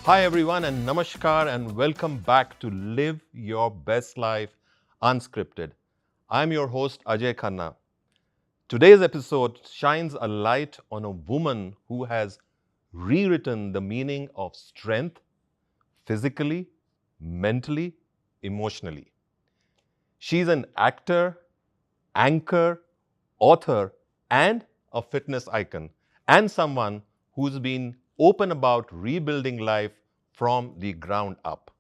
Hi, everyone, and namaskar, and welcome back to Live Your Best Life Unscripted. I'm your host, Ajay Khanna. Today's episode shines a light on a woman who has rewritten the meaning of strength physically, mentally, emotionally. She's an actor, anchor, author, and a fitness icon, and someone who's been open about rebuilding life from the ground up.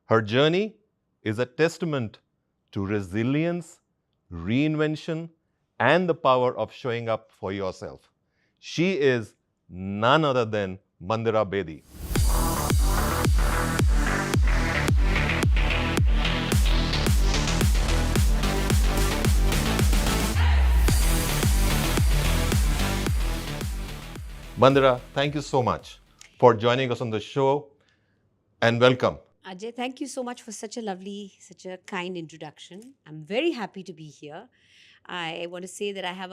Her journey is a testament to resilience, reinvention, and the power of showing up for yourself. She is none other than Mandira Bedi. Mandira, thank you so much for joining us on the show and welcome. Ajay, thank you so much for such a lovely, such a kind introduction. I'm very happy to be here. I want to say that I have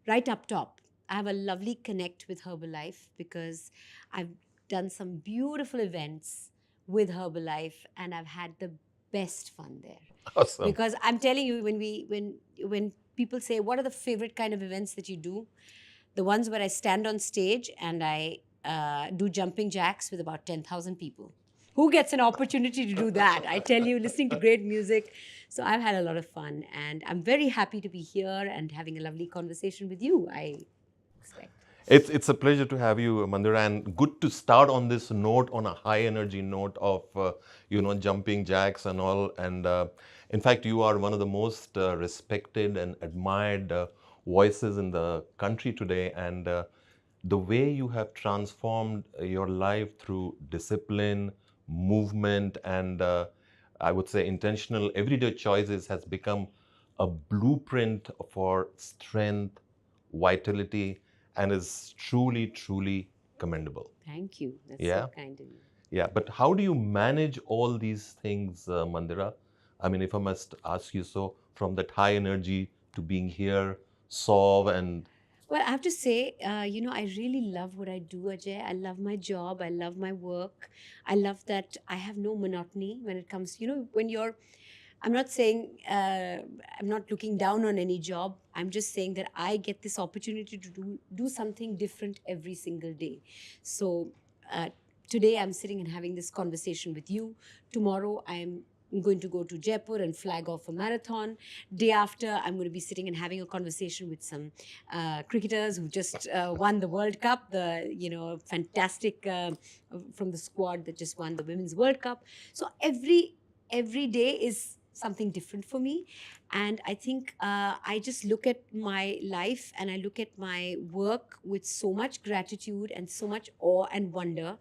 right up top, I have a lovely connect with Herbalife because I've done some beautiful events with Herbalife and I've had the best fun there. Awesome. Because I'm telling you, when people say, what are the favorite kind of events that you do? The ones where I stand on stage and I do jumping jacks with about 10,000 people. Who gets an opportunity to do that? I tell you, listening to great music. So I've had a lot of fun, and I'm very happy to be here and having a lovely conversation with you, I expect. It's a pleasure to have you, Mandira, and good to start on this note, on a high energy note of jumping jacks and all. And in fact, you are one of the most respected and admired voices in the country today. And the way you have transformed your life through discipline, movement, and I would say intentional everyday choices has become a blueprint for strength, vitality, and is truly, truly commendable. Thank you. That's Yeah, so kind of you. yeah. But how do you manage all these things, Mandira? I mean, if I must ask you so, from that high energy to being here, solve and Well, I have to say, I really love what I do, Ajay. I love my job. I love my work. I love that I have no monotony when it comes, when you're I'm not saying I'm not looking down on any job. I'm just saying that I get this opportunity to do something different every single day. So uh, today I'm sitting and having this conversation with you. Tomorrow I'm going to go to Jaipur and flag off a marathon. Day after, I'm going to be sitting and having a conversation with some cricketers who just won the World Cup. The fantastic from the squad that just won the Women's World Cup. So every day is something different for me, and I think I just look at my life and I look at my work with so much gratitude and so much awe and wonder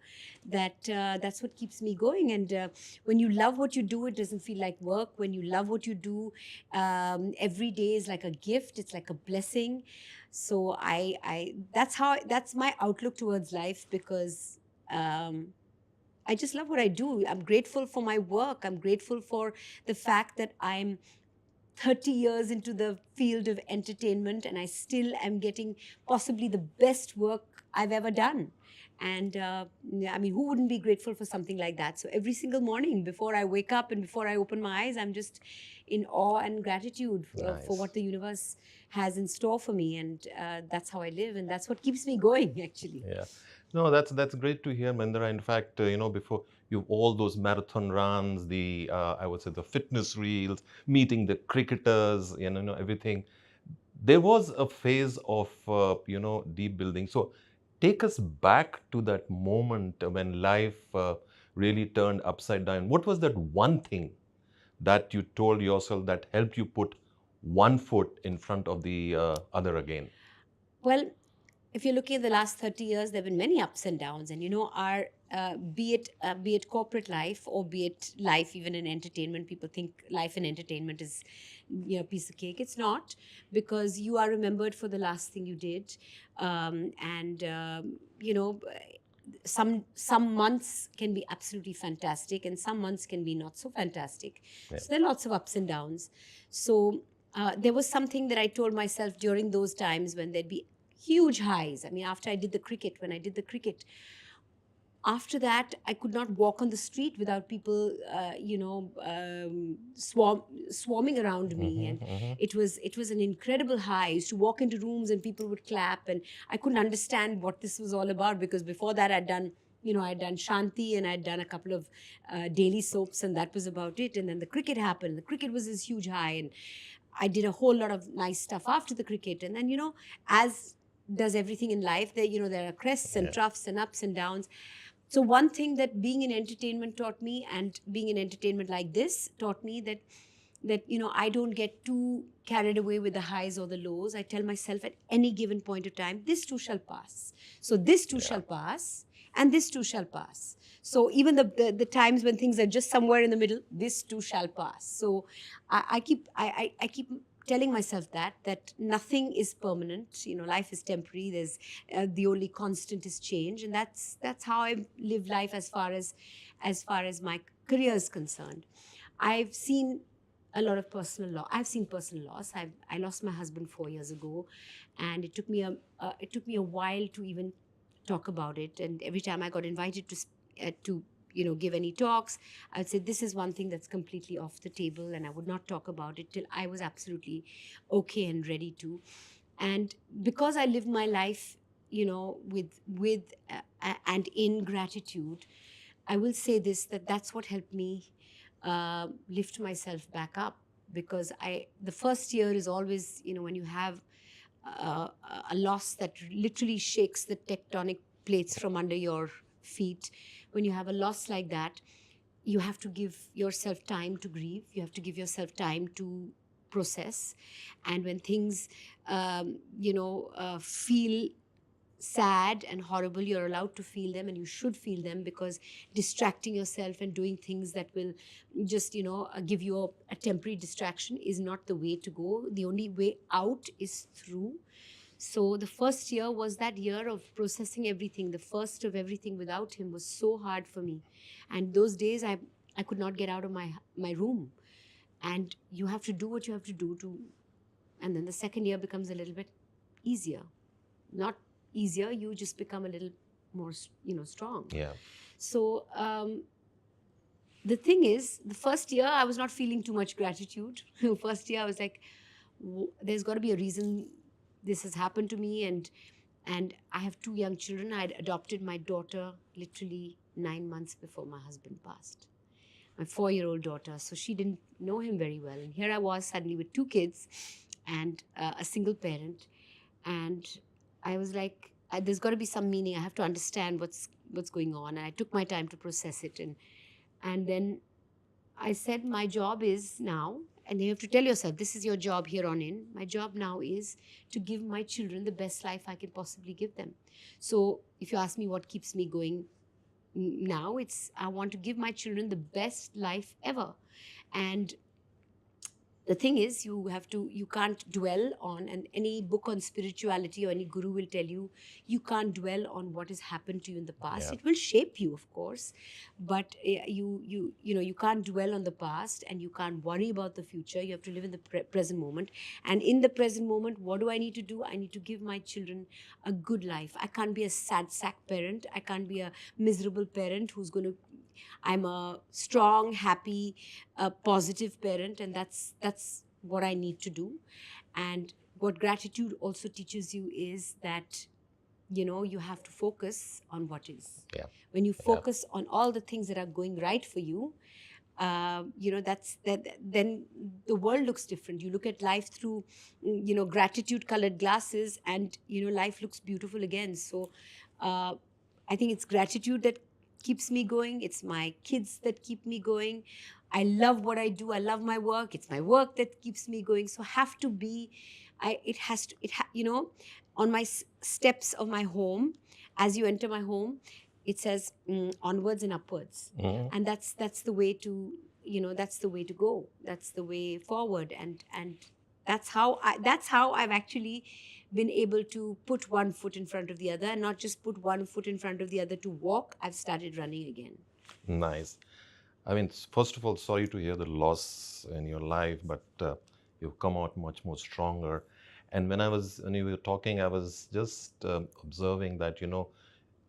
that that's what keeps me going. And when you love what you do, it doesn't feel like work. When you love what you do, every day is like a gift, it's like a blessing. So I that's my outlook towards life, because I just love what I do. I'm grateful for my work. I'm grateful for the fact that I'm 30 years into the field of entertainment and I still am getting possibly the best work I've ever done. And I mean, who wouldn't be grateful for something like that? So every single morning before I wake up and before I open my eyes, I'm just in awe and gratitude for nice. what the universe has in store for me. And that's how I live. And that's what keeps me going, actually. Yeah. No, that's great to hear, Mandira. In fact, before you all those marathon runs, the I would say the fitness reels, meeting the cricketers, everything. There was a phase of deep building. So take us back to that moment when life really turned upside down. What was that one thing that you told yourself that helped you put one foot in front of the other again? Well, if you're looking at the last 30 years, there have been many ups and downs. And our be it corporate life or be it life even in entertainment, people think life in entertainment is a piece of cake. It's not, because you are remembered for the last thing you did. And some months can be absolutely fantastic and some months can be not so fantastic. Yeah. So there are lots of ups and downs. So there was something that I told myself during those times when there'd be huge highs. I mean, after I did the cricket, when I did the cricket, After that, I could not walk on the street without people, swarming around me, and it was an incredible high. I used to walk into rooms and people would clap, and I couldn't understand what this was all about, because before that I'd done Shanti, and I'd done a couple of daily soaps, and that was about it. And then the cricket happened. The cricket was this huge high, and I did a whole lot of nice stuff after the cricket. And then, as does everything in life, there are crests and Yeah. troughs and ups and downs. So one thing that being in entertainment taught me, and being in entertainment like this taught me, that I don't get too carried away with the highs or the lows. I tell myself at any given point of time, this too shall pass. So this too shall pass, and this too shall pass. So even the times when things are just somewhere in the middle, this too shall pass. So I keep telling myself that nothing is permanent. Life is temporary. There's the only constant is change, and that's how I live life as far as my career is concerned. I've seen a lot of personal loss. I've seen personal loss. I lost my husband 4 years ago, and it took me a while to even talk about it. And every time I got invited to give any talks, I'd say this is one thing that's completely off the table, and I would not talk about it till I was absolutely okay and ready to. And because I lived my life, with and in gratitude, I will say this, that's what helped me lift myself back up. Because the first year is always, when you have uh, a loss that literally shakes the tectonic plates from under your feet. When you have a loss like that, you have to give yourself time to grieve. You have to give yourself time to process. And when things, feel sad and horrible, you're allowed to feel them, and you should feel them, because distracting yourself and doing things that will just give you a temporary distraction is not the way to go. The only way out is through. So the first year was that year of processing everything. The first of everything without him was so hard for me. And those days I could not get out of my room. And you have to do what you have to do to. And then the second year becomes a little bit easier. Not easier, you just become a little more, strong. Yeah. So the thing is, the first year I was not feeling too much gratitude. First year I was like, there's got to be a reason this has happened to me. And I have two young children. I had adopted my daughter literally 9 months before my husband passed. My 4-year-old daughter. So she didn't know him very well. And here I was suddenly with two kids and a single parent. And I was like, there's got to be some meaning. I have to understand what's going on. And I took my time to process it. And then I said, my job is now, and you have to tell yourself, this is your job here on in. My job now is to give my children the best life I can possibly give them. So if you ask me what keeps me going now, it's I want to give my children the best life ever. And the thing is, you can't dwell on, and any book on spirituality or any guru will tell you, you can't dwell on what has happened to you in the past. Yeah. It will shape you, of course, but you can't dwell on the past, and you can't worry about the future. You have to live in the present moment. And in the present moment, what do I need to do? I need to give my children a good life. I can't be a sad sack parent. I can't be a miserable parent who's going to. I'm a strong, happy, positive parent, and that's what I need to do. And what gratitude also teaches you is that you have to focus on what is. Yeah. When you focus on all the things that are going right for you, then the world looks different. You look at life through gratitude colored glasses, and life looks beautiful again. So I think it's gratitude that keeps me going. It's my kids that keep me going. I love what I do. I love my work. It's my work that keeps me going. So have to be, on my steps of my home, as you enter my home, it says onwards and upwards. And that's the way to, that's the way to go. That's the way forward. And that's how I've actually been able to put one foot in front of the other, and not just put one foot in front of the other to walk. I've started running again. Nice. I mean, first of all, sorry to hear the loss in your life, but you've come out much more stronger. And when you were talking, I was just observing that,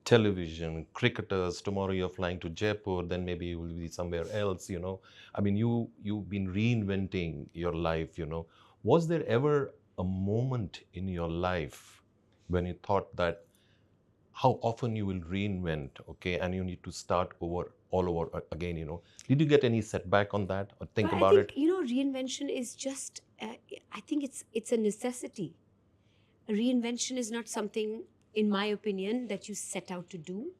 television, cricketers. Tomorrow you're flying to Jaipur, then maybe you will be somewhere else, you know. I mean, you've been reinventing your life, you know. Was there ever a moment in your life when you thought that how often you will reinvent, okay, and you need to start over all over again, you know? Did you get any setback on that or think But I about think it? reinvention is just. I think it's a necessity. Reinvention is not something, in my opinion, that you set out to do.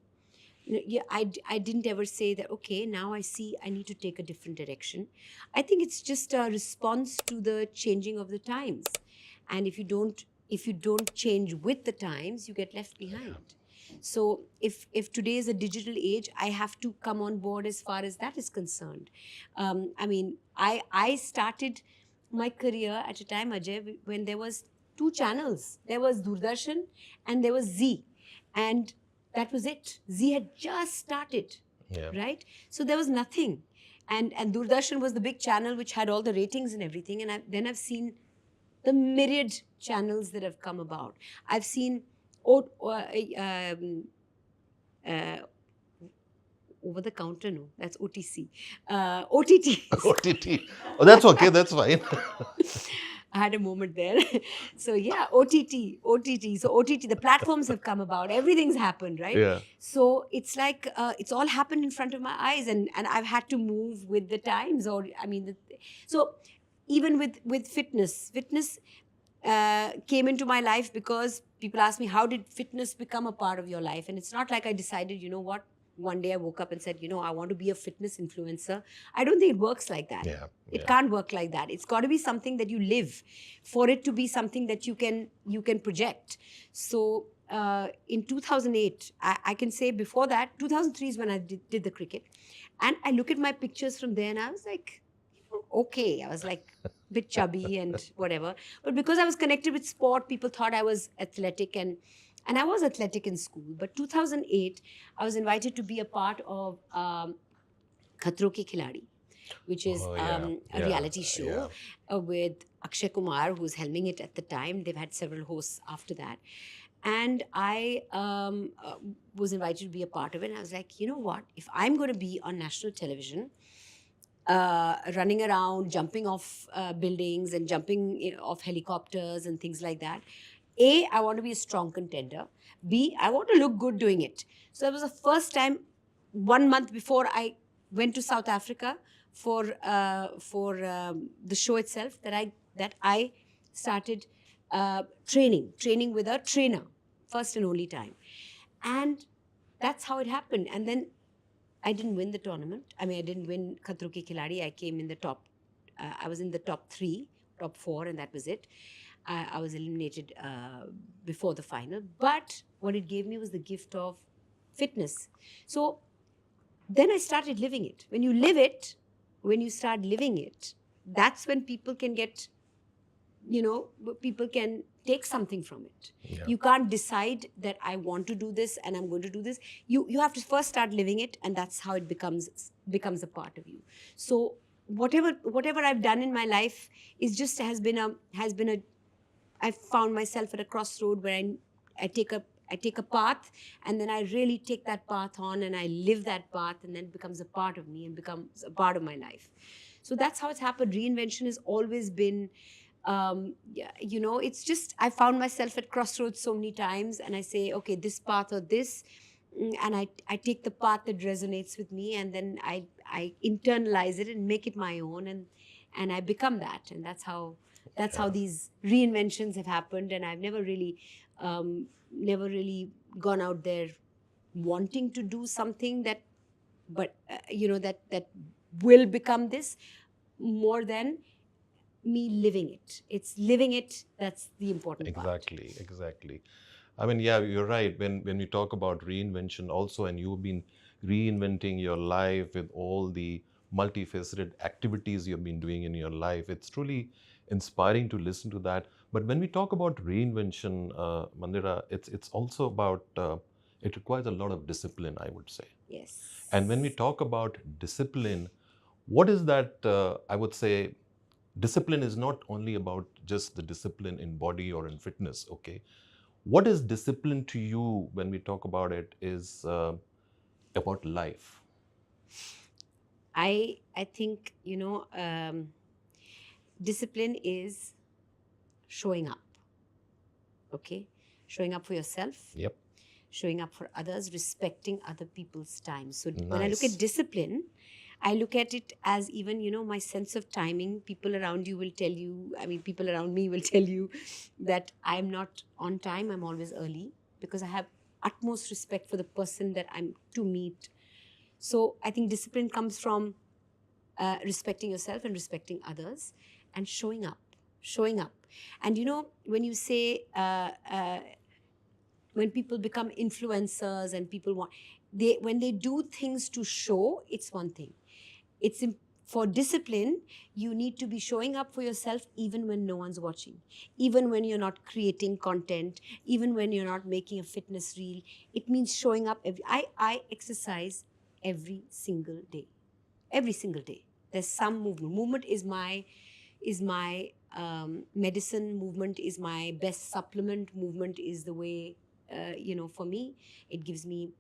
Yeah, I didn't ever say that, okay, now I see I need to take a different direction. I think it's just a response to the changing of the times. And if you don't change with the times, you get left behind. So if today is a digital age, I have to come on board as far as that is concerned. I mean, I started my career at a time, Ajay, when there was two channels. There was Doordarshan and there was Z. And that was it. Z had just started, Yeah. right? So there was nothing. And Doordarshan was the big channel which had all the ratings and everything. And then I've seen the myriad channels that have come about. I've seen uh, over the counter, no, that's OTC, OTTs. OTT. Oh, that's okay. That's fine. I had a moment there. So yeah, OTT. So OTT, the platforms have come about. Everything's happened, right? Yeah. So it's like it's all happened in front of my eyes, and I've had to move with the times. Or I mean, so even with fitness came into my life because people ask me, how did fitness become a part of your life? And it's not like I decided, you know what, one day I woke up and said, I want to be a fitness influencer. I don't think it works like that. Yeah. It Yeah. can't work like that. It's got to be something that you live for it to be something that you can project. So in 2008, I can say before that, 2003 is when I did the cricket. And I look at my pictures from there and I was like, okay. I was like a bit chubby and whatever. But because I was connected with sport, people thought I was athletic, and I was athletic in school. But 2008, I was invited to be a part of Khatron Ke Khiladi, which is Oh, yeah. a Yeah. reality show Yeah. with Akshay Kumar, who's helming it at the time. They've had several hosts after that. And I was invited to be a part of it. And I was like, you know what? If I'm going to be on national television, running around, jumping off buildings and jumping off helicopters and things like that. A, I want to be a strong contender. B, I want to look good doing it. So that was the first time, 1 month before I went to South Africa for the show itself, that I started training with a trainer, first and only time, and that's how it happened. And then I didn't win the tournament. I mean, I didn't win Khatron Ke Khiladi. I came in the top. I was in the top 3, top 4, and that was it. I was eliminated before the final. But what it gave me was the gift of fitness. So then I started living it. When you live it, when you start living it, that's when people can get, people can take something from it. Yeah. You can't decide that I want to do this and I'm going to do this. You have to first start living it, and that's how it becomes a part of you. So whatever I've done in my life is just has been a I found myself at a crossroad where I take a path, and then I really take that path on and I live that path, and then it becomes a part of me and becomes a part of my life. So that's how it's happened. Reinvention has always been, it's just I found myself at crossroads so many times, and I say, okay, this path or this, and I take the path that resonates with me, and then I internalize it and make it my own, and I become that, and that's how these reinventions have happened. And I've never really gone out there wanting to do something that, but that will become this, more than me living it. It's living it that's the important part. Exactly. I mean, yeah, you're right. When we talk about reinvention also, and you've been reinventing your life with all the multifaceted activities you've been doing in your life, it's truly inspiring to listen to that. But when we talk about reinvention, Mandira, it's also about it requires a lot of discipline, I would say. Yes. And when we talk about discipline, what is that? I would say discipline is not only about just the discipline in body or in fitness, okay? What is discipline to you when we talk about it is about life? I think, discipline is showing up, okay? Showing up for yourself, Yep. showing up for others, respecting other people's time. So when I look at Nice. discipline, I look at it as even, my sense of timing. People around you will tell you, I mean, people around me will tell you that I'm not on time, I'm always early, because I have utmost respect for the person that I'm to meet. So I think discipline comes from respecting yourself and respecting others and showing up. And when you say, when people become influencers and people want, when they do things to show, it's one thing. It's for discipline, you need to be showing up for yourself even when no one's watching, even when you're not creating content, even when you're not making a fitness reel. It means showing up. I exercise every single day. Every single day there's some movement is my medicine. Movement is my best supplement. Movement is the way, for me, it gives me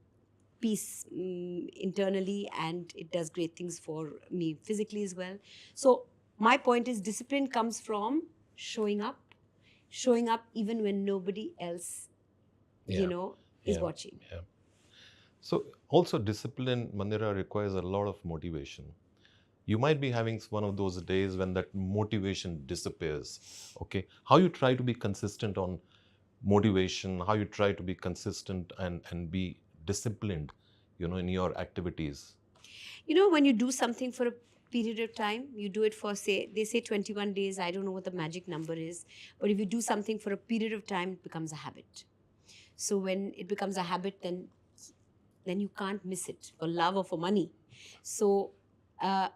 peace, internally, and it does great things for me physically as well. So my point is, discipline comes from showing up even when nobody else, Yeah. is Yeah. watching. Yeah. So also discipline, Mandira, requires a lot of motivation. You might be having one of those days when that motivation disappears. Okay. How you try to be consistent on motivation, how you try to be consistent and be disciplined, in your activities. When you do something for a period of time, you do it for, say, they say 21 days. I don't know what the magic number is, but if you do something for a period of time, it becomes a habit. So when it becomes a habit, then you can't miss it for love or for money. So uh,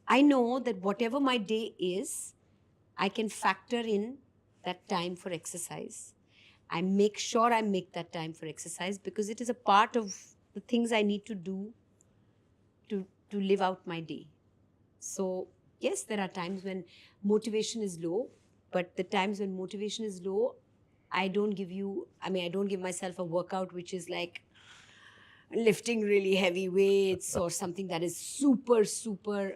I know that whatever my day is, I can factor in that time for exercise. I make sure I make that time for exercise because it is a part of the things I need to do to live out my day. So, yes, there are times when motivation is low, but the times when motivation is low, I don't give myself a workout which is like lifting really heavy weights or something that is super, super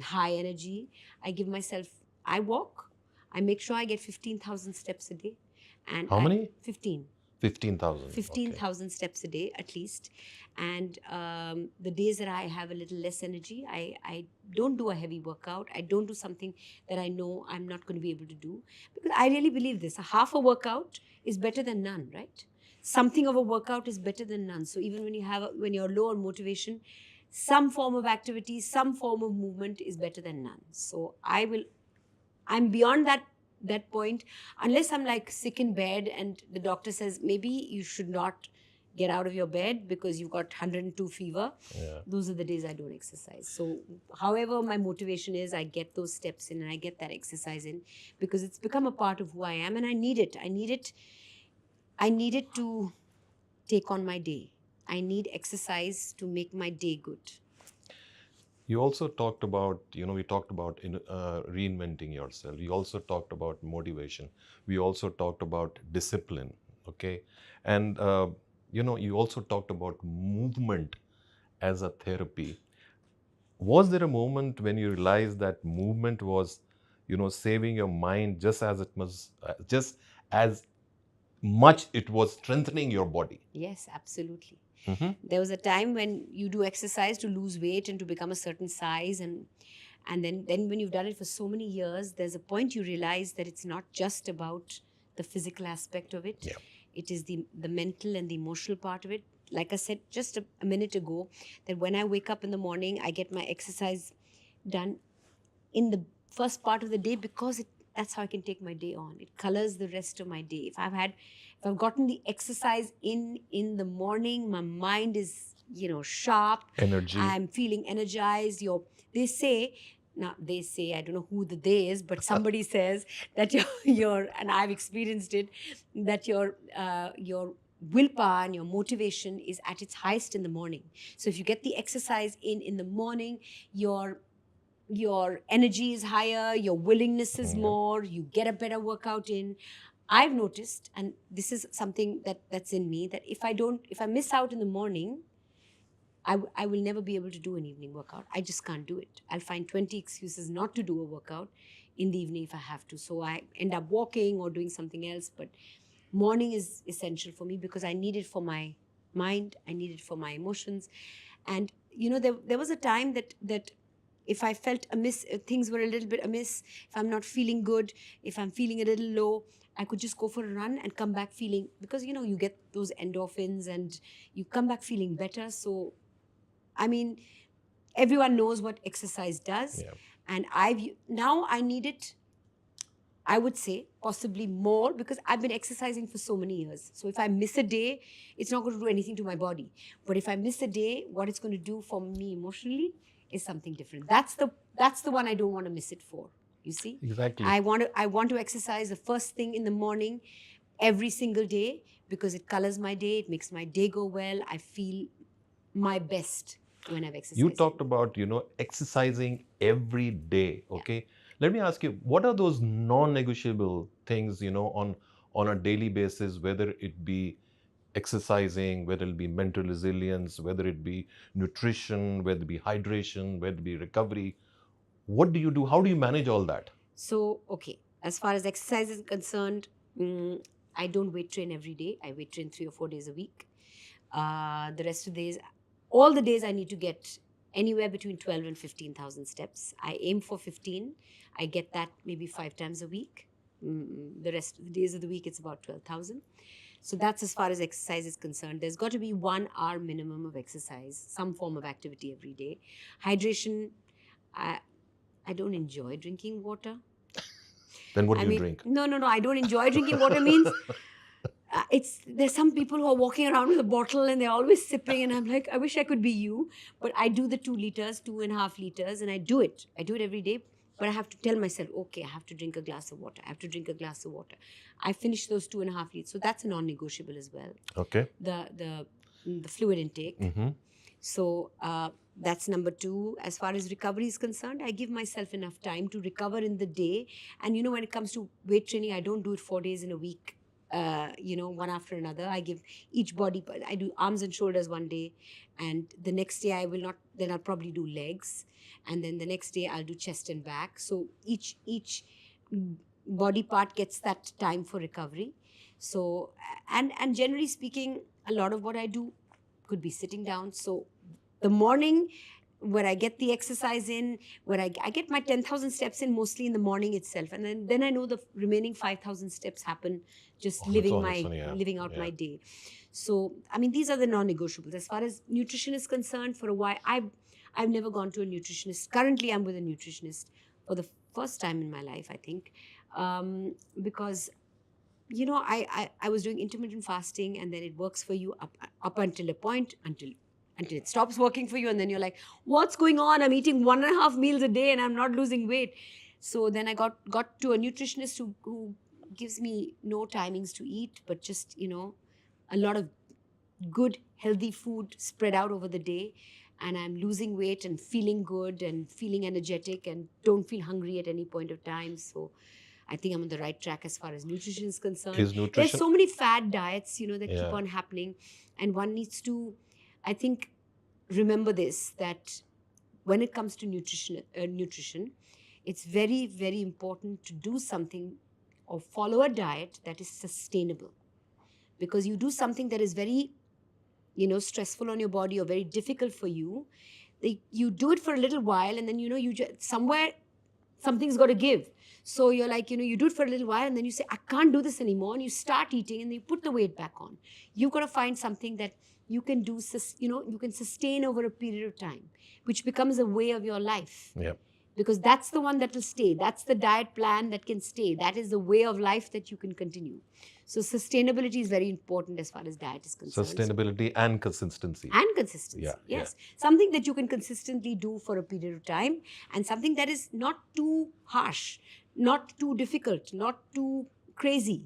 high energy. I walk, I make sure I get 15,000 steps a day. And How many? 15. 15,000. Okay. 15,000 steps a day at least. And the days that I have a little less energy, I don't do a heavy workout. I don't do something that I know I'm not going to be able to do, because I really believe this: a half a workout is better than none, right? Something of a workout is better than none. So even when you're low on motivation, some form of activity, some form of movement is better than none. So I'm beyond that point, unless I'm like sick in bed and the doctor says maybe you should not get out of your bed because you've got 102 fever. Yeah. Those are the days I don't exercise. So however my motivation is, I get those steps in and I get that exercise in, because it's become a part of who I am and I need it. I need it to take on my day. I need exercise to make my day good. You also talked about, we talked about reinventing yourself. We also talked about motivation. We also talked about discipline. Okay. And, you also talked about movement as a therapy. Was there a moment when you realized that movement was, saving your mind just as much it was strengthening your body? Yes, absolutely. Mm-hmm. There was a time when you do exercise to lose weight and to become a certain size, and then when you've done it for so many years, there's a point you realize that it's not just about the physical aspect of it. Yeah. It is the mental and the emotional part of it. Like I said just a minute ago, that when I wake up in the morning, I get my exercise done in the first part of the day, because that's how I can take my day on. It colors the rest of my day. If I've gotten the exercise in the morning, my mind is, sharp. Energy. I'm feeling energized. They say, now they say, I don't know who the they is, but somebody says that your and I've experienced it, that your willpower and your motivation is at its highest in the morning. So if you get the exercise in the morning, your energy is higher, your willingness is Yeah. more, you get a better workout in. I've noticed, and this is something that's in me, that if I miss out in the morning, I will never be able to do an evening workout. I just can't do it. I'll find 20 excuses not to do a workout in the evening if I have to. So I end up walking or doing something else. But morning is essential for me because I need it for my mind. I need it for my emotions. And, there was a time that if I felt amiss, things were a little bit amiss, if I'm not feeling good, if I'm feeling a little low, I could just go for a run and come back feeling, because, you get those endorphins and you come back feeling better. So, I mean, everyone knows what exercise does. Yeah. And now I need it, I would say, possibly more, because I've been exercising for so many years. So if I miss a day, it's not going to do anything to my body. But if I miss a day, what it's going to do for me emotionally is something different. That's the one I don't want to miss it for. You see? Exactly. I want to exercise the first thing in the morning every single day, because it colors my day, it makes my day go well. I feel my best when I've exercised. You talked about, exercising every day. Okay. Let me ask you, what are those non-negotiable things, on a daily basis, whether it be exercising, whether it be mental resilience, whether it be nutrition, whether it be hydration, whether it be recovery. What do you do? How do you manage all that? So, okay, as far as exercise is concerned, I don't weight train every day. I weight train 3 or 4 days a week. The rest of the days, all the days I need to get anywhere between 12 and 15,000 steps. I aim for 15. I get that maybe 5 times a week. The rest of the days of the week, it's about 12,000. So that's as far as exercise is concerned. There's got to be 1 hour minimum of exercise, some form of activity every day. Hydration, I don't enjoy drinking water. Then what do you drink? No. I don't enjoy drinking water. Means there's some people who are walking around with a bottle and they're always sipping, and I'm like, I wish I could be you. But I do the 2 liters, 2.5 liters, and I do it. I do it every day. But I have to tell myself, okay, I have to drink a glass of water. I have to drink a glass of water. I finish those 2.5 liters. So that's a non-negotiable as well. Okay. The fluid intake. Mm-hmm. So that's number 2. As far as recovery is concerned, I give myself enough time to recover in the day. And when it comes to weight training, I don't do it 4 days in a week, one after another. I give each body, I do arms and shoulders one day, and the next day I will not, then I'll probably do legs, and then the next day I'll do chest and back. So each body part gets that time for recovery. So, and generally speaking, a lot of what I do could be sitting down. So the morning where I get the exercise in, where I get my 10,000 steps in mostly in the morning itself. And then I know the remaining 5,000 steps happen just living out my day. So, these are the non-negotiables. As far as nutrition is concerned, for a while, I've never gone to a nutritionist. Currently, I'm with a nutritionist for the first time in my life, I think, because I was doing intermittent fasting, and then it works for you up until a point, until it stops working for you, and then you're like, what's going on? I'm eating 1.5 meals a day and I'm not losing weight. So then I got to a nutritionist who gives me no timings to eat, but just a lot of good healthy food spread out over the day, and I'm losing weight and feeling good and feeling energetic and don't feel hungry at any point of time. So I think I'm on the right track as far as nutrition is concerned. There's so many fad diets, that keep on happening. And one needs to, I think, remember this, that when it comes to nutrition, it's very, very important to do something or follow a diet that is sustainable. Because you do something that is very, stressful on your body or very difficult for you, you do it for a little while, and then, you just, somewhere, something's got to give. So you're like, you do it for a little while, and then you say, I can't do this anymore. And you start eating, and you put the weight back on. You've got to find something that you can do, you can sustain over a period of time, which becomes a way of your life. Yeah. Because that's the one that will stay. That's the diet plan that can stay. That is the way of life that you can continue. So sustainability is very important as far as diet is concerned. Sustainability and consistency. Yes. Yeah. Something that you can consistently do for a period of time, and something that is not too harsh, not too difficult, not too crazy.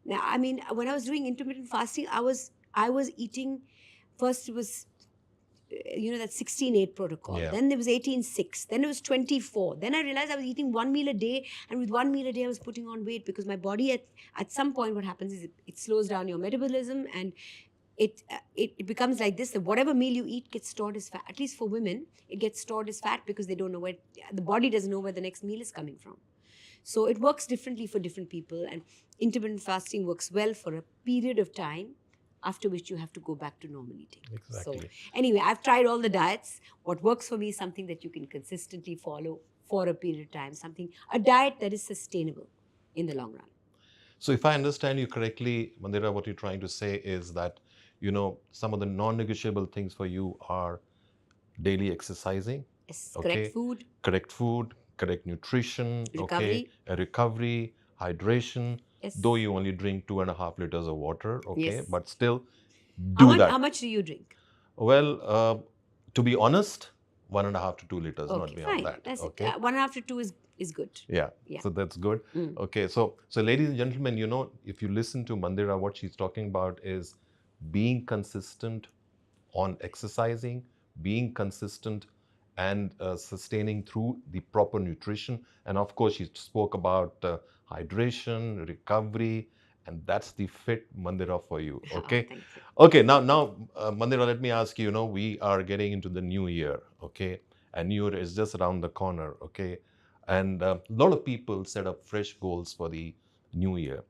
Now, when I was doing intermittent fasting, I was eating, first it was that 16-8 protocol. Yeah. Then there was 18-6. Then it was 24. Then I realized I was eating one meal a day, and with one meal a day, I was putting on weight because my body at some point, what happens is it slows down your metabolism, and it becomes like this, that whatever meal you eat gets stored as fat. At least for women, it gets stored as fat because they don't know where, the body doesn't know where the next meal is coming from. So it works differently for different people, and intermittent fasting works well for a period of time, after which you have to go back to normal eating. Exactly. So anyway, I've tried all the diets. What works for me is something that you can consistently follow for a period of time, a diet that is sustainable in the long run. So if I understand you correctly, Mandira, what you're trying to say is that, some of the non-negotiable things for you are daily exercising, Yes, okay, correct food, correct nutrition, okay, recovery, hydration. Yes. Though you only drink 2.5 liters of water, okay, Yes. but still do that. How much do you drink? Well, to be honest, 1.5 to 2 liters, not Okay, beyond fine. that. That's Okay. it. 1.5 to 2 is good. Yeah. Yeah. So that's good. Mm. Okay. So ladies and gentlemen, if you listen to Mandira, what she's talking about is being consistent on exercising, being consistent and sustaining through the proper nutrition. And of course, she spoke about hydration, recovery, and that's the fit Mandira for you. Okay. Oh, thank you. Okay. Now, Mandira, let me ask you, we are getting into the new year. Okay. And new year is just around the corner. Okay. And a lot of people set up fresh goals for the new year.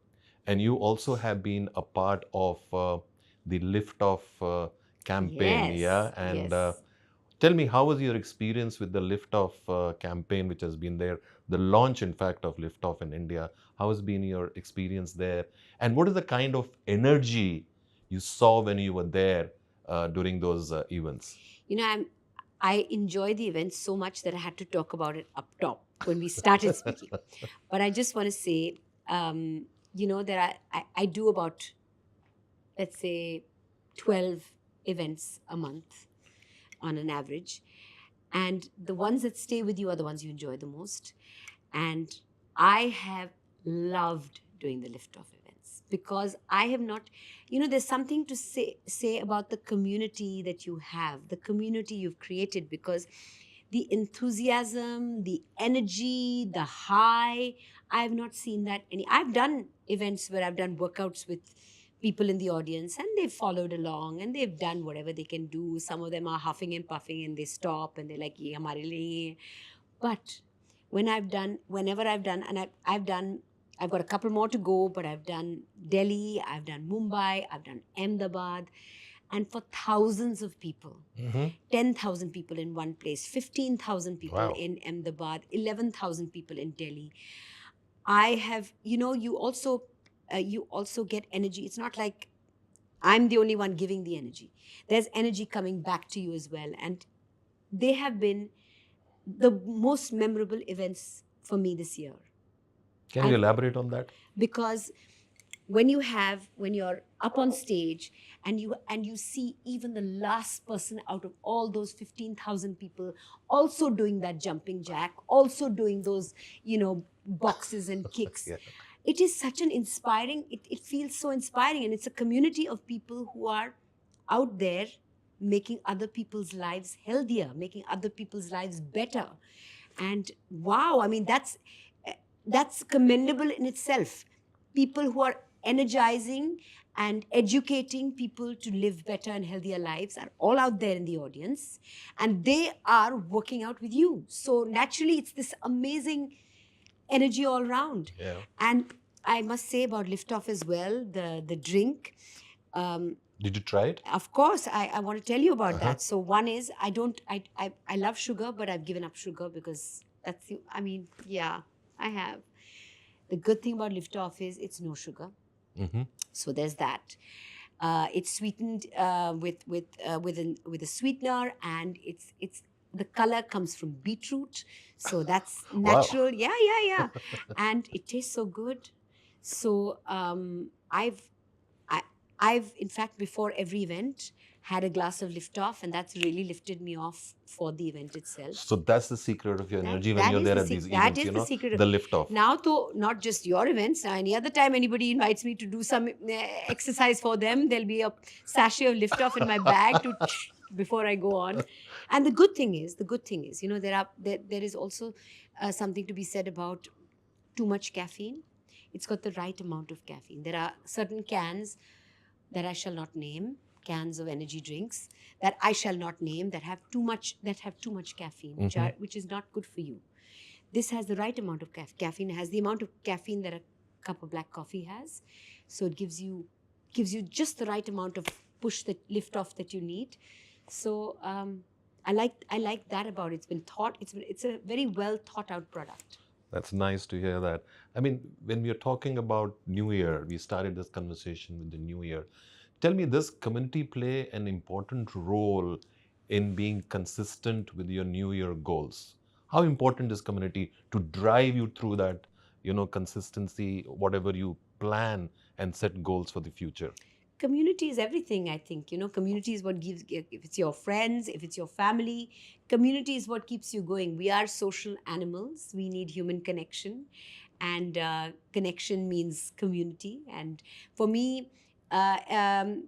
And you also have been a part of the Lift Off campaign. Yes, Yeah. And yes. tell me, how was your experience with the Lift Off campaign, which has been there, the launch, in fact, of Lift Off in India? How has been your experience there? And what is the kind of energy you saw when you were there during those events? I enjoy the event so much that I had to talk about it up top when we started speaking. But I just want to say, that I do about, let's say, 12 events a month on an average. And the ones that stay with you are the ones you enjoy the most. And I have loved doing the Lift Off events because I have not, there's something to say about the community that you have, the community you've created, because the enthusiasm, the energy, the high, I have not seen that I've done events where I've done workouts with people in the audience and they've followed along and they've done whatever they can do. Some of them are huffing and puffing and they stop and they're like, "Ye hamare liye." But whenever I've done, and I've got a couple more to go, but I've done Delhi, I've done Mumbai, I've done Ahmedabad, and for thousands of people, 10,000 people in one place, 15,000 people Wow. in Ahmedabad, 11,000 people in Delhi. I have, you also get energy. It's not like I'm the only one giving the energy. There's energy coming back to you as well. And they have been the most memorable events for me this year. Can you elaborate on that? Because when you're up on stage and you see even the last person out of all those 15,000 people also doing that jumping jack, also doing those, boxes and kicks. Yeah. It is such an inspiring, it feels so inspiring, and it's a community of people who are out there making other people's lives healthier, making other people's lives better. And wow, I mean, that's commendable in itself. People who are energizing and educating people to live better and healthier lives are all out there in the audience, and they are working out with you. So naturally, it's this amazing energy all around. Yeah. And I must say about Lift Off as well, the drink. Did you try it? Of course, I want to tell you about that. So one is, I love sugar, but I've given up sugar because I have. The good thing about Lift Off is it's no sugar. So there's that. It's sweetened with a sweetener, and it's the color comes from beetroot, so that's natural. Wow. Yeah. And it tastes so good. So I've in fact, before every event, had a glass of lift off, and that's really lifted me off for the event itself. So that's the secret of your That, energy when that you're is there the at these that events, is you the know, secret. the lift off. Now, though, not just your events. Any other time anybody invites me to do some exercise for them, there'll be a sachet of lift off in my bag to before I go on. And the good thing is, you know, there is also something to be said about too much caffeine. It's got the right amount of caffeine. There are certain cans that I shall not name, cans of energy drinks that I shall not name, that have too much caffeine, which is not good for you. This has the right amount of caffeine. It has the amount of caffeine that a cup of black coffee has, so it gives you just the right amount of push, that lift off that you need. So I like that about it. It's been thought. It's a very well thought out product. That's nice to hear that. I mean, when we are talking about New Year, we started this conversation with the New Year. Tell me, does community play an important role in being consistent with your New Year goals? How important is community to drive you through that, you know, consistency, whatever you plan and set goals for the future? Community is everything. I think, you know, community is what gives, if it's your friends, if it's your family, community is what keeps you going. We are social animals. We need human connection, and connection means community. And for me, uh, um,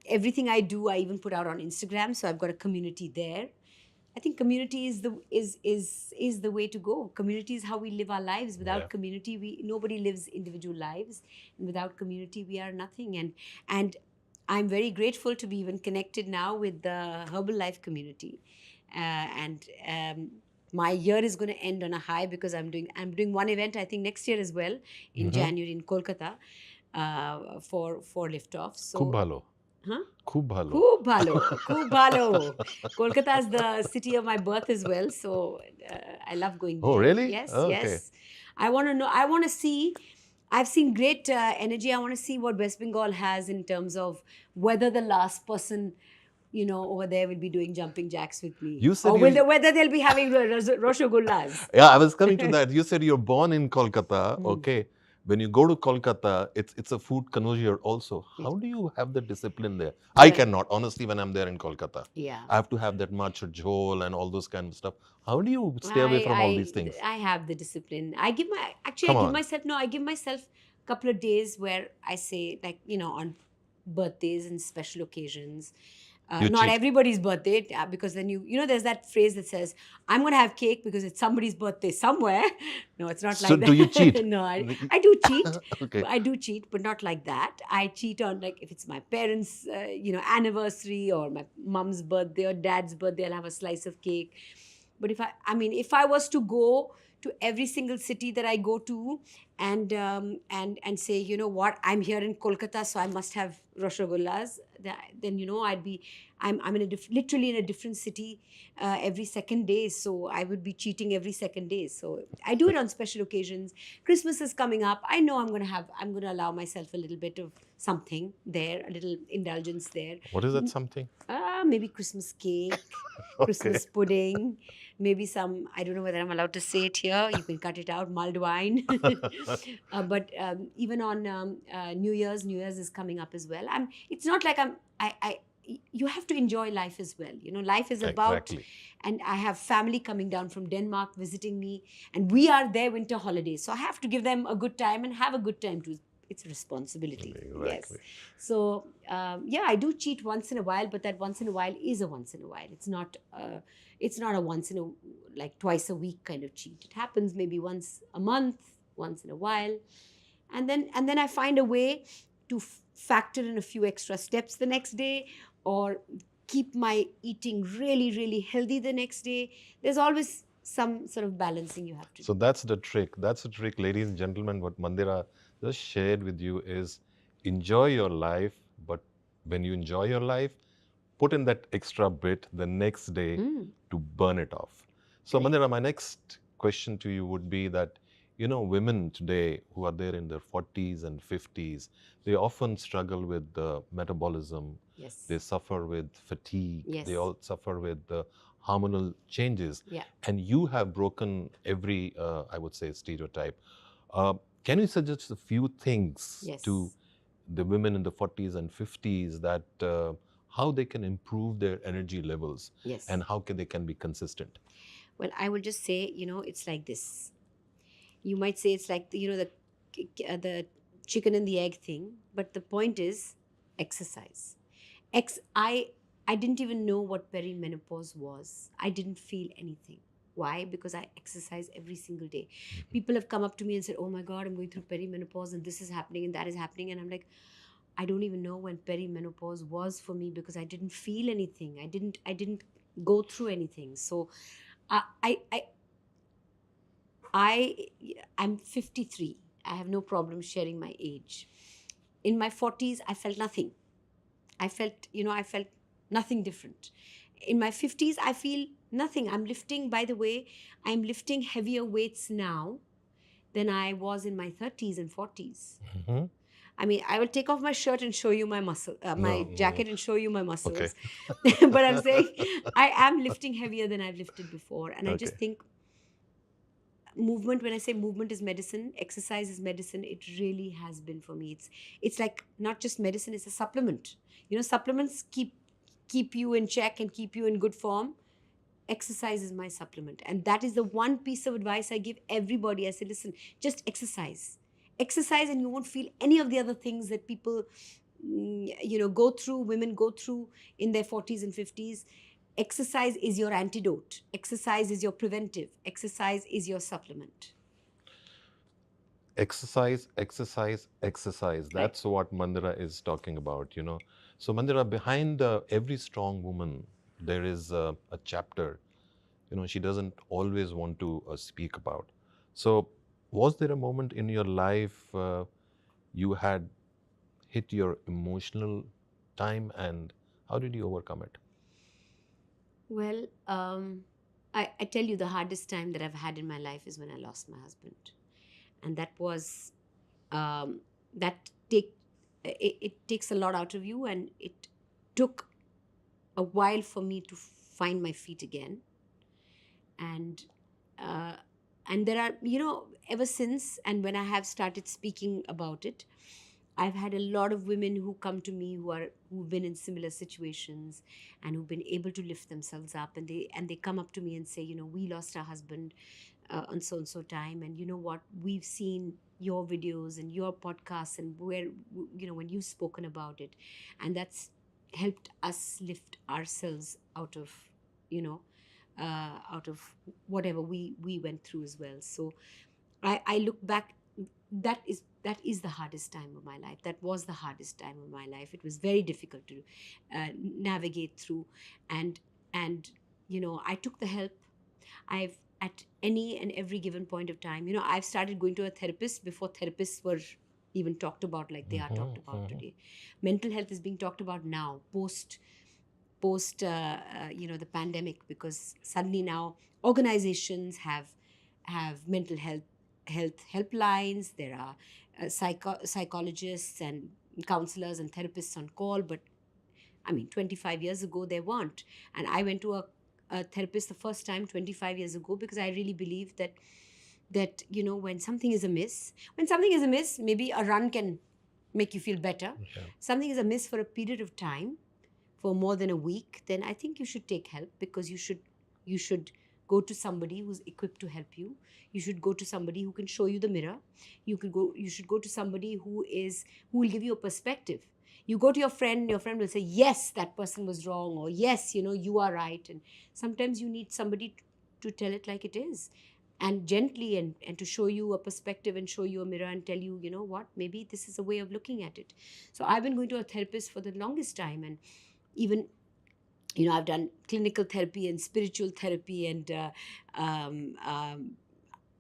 everything I do, I even put out on Instagram, so I've got a community there. I think community is the way to go. Community is how we live our lives. Without Yeah. community, nobody lives individual lives, and without community, we are nothing. And I'm very grateful to be even connected now with the Herbalife community, and my year is going to end on a high because I'm doing one event, I think, next year as well, in January in Kolkata, for liftoff. So, Khub bhalo. huh? Khub bhalo. Khub bhalo, khub bhalo. Kolkata is the city of my birth as well, so I love going there. Oh, really? Yes, Okay. yes. I want to know. I want to see. I've seen great energy. I want to see what West Bengal has in terms of whether the last person, you know, over there will be doing jumping jacks with me, You said or you- whether they'll be having rosogullas. Yeah, I was coming to that. You said you're born in Kolkata. Hmm. Okay. When you go to Kolkata, it's a food connoisseur also. How do you have the discipline there? I Well, cannot, honestly, when I'm there in Kolkata. yeah. I have to have that matcha jhol and all those kind of stuff. How do you stay away from all these things? I have the discipline. I give my actually Come I give on. myself no, I give myself a couple of days where I say, like, you know, on birthdays and special occasions. You Not cheat. everybody's birthday, because then you know, there's that phrase that says, I'm going to have cake because it's somebody's birthday somewhere. No, it's not So like that. do you cheat? No, I do cheat. Okay. I do cheat, but not like that. I cheat on, like, if it's my parents' you know, anniversary, or my mom's birthday or dad's birthday, I'll have a slice of cake. But if I was to go to every single city that I go to, and say, you know what, I'm here in Kolkata, so I must have rosogullas, then, you know, I'm in literally in a different city every second day, so I would be cheating every second day. So I do it on special occasions. Christmas is coming up. I know I'm going to allow myself a little bit of something there, a little indulgence there. What is that something? Maybe Christmas cake, Christmas pudding, maybe some, I don't know whether I'm allowed to say it here. You can cut it out, mulled wine. But even on New Year's is coming up as well. It's not like you have to enjoy life as well. You know, life is about, Exactly. and I have family coming down from Denmark visiting me, and we are their winter holidays. So I have to give them a good time and have a good time too. It's a responsibility. Exactly. Yes. So yeah, I do cheat once in a while, but that once in a while is a once in a while. It's not a once in a, like, twice a week kind of cheat. It happens maybe once a month, once in a while, and then I find a way to factor in a few extra steps the next day, or keep my eating really, really healthy the next day. There's always some sort of balancing you have to do. So that's the trick. That's the trick, ladies and gentlemen. What Mandira just shared with you is enjoy your life, but when you enjoy your life, put in that extra bit the next day to burn it off. So, Correct. Mandira, my next question to you would be that, you know, women today who are there in their 40s and 50s, they often struggle with the metabolism. Yes. They suffer with fatigue. Yes. They all suffer with the hormonal changes. Yeah. And you have broken every, I would say, stereotype. Can you suggest a few things Yes. to the women in the 40s and 50s that how they can improve their energy levels Yes. and how they can be consistent? Well, I will just say, it's like this. You might say it's like the chicken and the egg thing, but the point is exercise. Ex I didn't even know what perimenopause was. I didn't feel anything. Why? Because I exercise every single day. People have come up to me and said, "Oh my God, I'm going through perimenopause and this is happening and that is happening," and I'm like, I don't even know when perimenopause was for me because I didn't feel anything. I didn't go through anything. So I I I I I'm 53. I have no problem sharing my age. In my 40s, I felt nothing. I felt nothing different. In my 50s, I feel nothing. I'm lifting, by the way, I'm lifting heavier weights now than I was in my 30s and 40s. Hmm. I mean, I will take off my shirt and show you my my No, no. jacket and show you my Okay. muscles. But I'm saying I am lifting heavier than I've lifted before. And I just Okay. think movement, when I say movement is medicine, exercise is medicine, it really has been for me. It's like not just medicine, it's a supplement. Supplements keep you in check and keep you in good form. Exercise is my supplement, and that is the one piece of advice I give everybody. I say, listen, just exercise and you won't feel any of the other things that people go through, women go through in their 40s and 50s. Exercise is your antidote. Exercise is your preventive. Exercise is your supplement. Exercise, exercise, exercise. Right. That's what Mandira is talking about. So, Mandira, behind every strong woman, there is a chapter, she doesn't always want to speak about. So, was there a moment in your life you had hit your emotional time, and how did you overcome it? Well, I tell you, the hardest time that I've had in my life is when I lost my husband, and that was that it takes a lot out of you, and it took a while for me to find my feet again. And uh, and there are, ever since, and when I have started speaking about it, I've had a lot of women who come to me who've been in similar situations and who've been able to lift themselves up, and they come up to me and say, we lost our husband on so and so time, and you know what, we've seen your videos and your podcasts, and where when you've spoken about it, and that's helped us lift ourselves out of you know out of whatever we went through as well. So I look back, that is the hardest time of my life. That was the hardest time of my life. It was very difficult to navigate through. And and I took the help. I've At any and every given point of time, I've started going to a therapist before therapists were even talked about like they are talked Hmm. about Hmm. today. Mental health is being talked about now, post the pandemic, because suddenly now organizations have mental health helplines. There are psychologists and counselors and therapists on call. But I mean, 25 years ago there weren't. And I went to a therapist the first time 25 years ago because I really believe that when something is amiss, maybe a run can make you feel better. Yeah. Something is amiss for a period of time, for more than a week, then I think you should take help, because you should go to somebody who's equipped to help you. You should go to somebody who can show you the mirror. You should go to somebody who will give you a perspective. You go to your friend, and your friend will say, yes, that person was wrong, or yes, you are right. And sometimes you need somebody to tell it like it is, and gently, and to show you a perspective and show you a mirror and tell you, you know what, maybe this is a way of looking at it. So I've been going to a therapist for the longest time. And even, I've done clinical therapy and spiritual therapy, and um, um,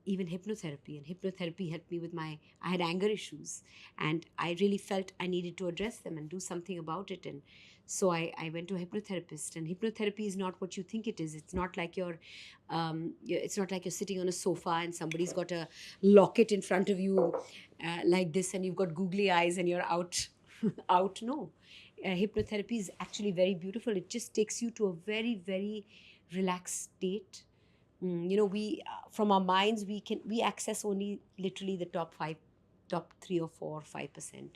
even hypnotherapy. And hypnotherapy helped me with I had anger issues, and I really felt I needed to address them and do something about it. And so I went to a hypnotherapist. And hypnotherapy is not what you think it is. It's not like it's not like you're sitting on a sofa and somebody's got a locket in front of you, like this, and you've got googly eyes and you're out. Out, no. Hypnotherapy is actually very beautiful. It just takes you to a very, very relaxed state. We from our minds, we access only literally the top 3 or 4 or 5%.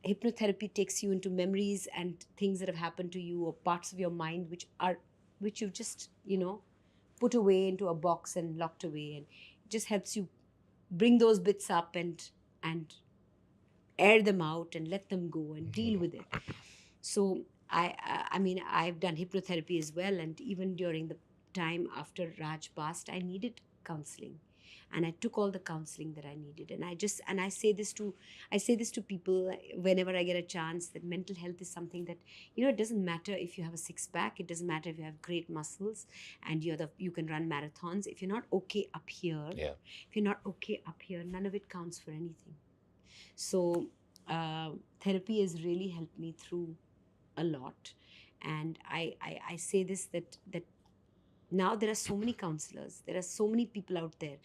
hypnotherapy takes you into memories and things that have happened to you, or parts of your mind which you've just, put away into a box and locked away, and it just helps you bring those bits up and air them out and let them go and deal with it. So I mean, I've done hypnotherapy as well, and even during the time after Raj passed, I needed counseling, and I took all the counseling that I needed. And I say this to people whenever I get a chance, that mental health is something that, it doesn't matter if you have a six pack, it doesn't matter if you have great muscles and you can run marathons. If you're not okay up here, Yeah. if you're not okay up here, none of it counts for anything. So therapy has really helped me through a lot. And I say this, that now there are so many counselors, there are so many people out there.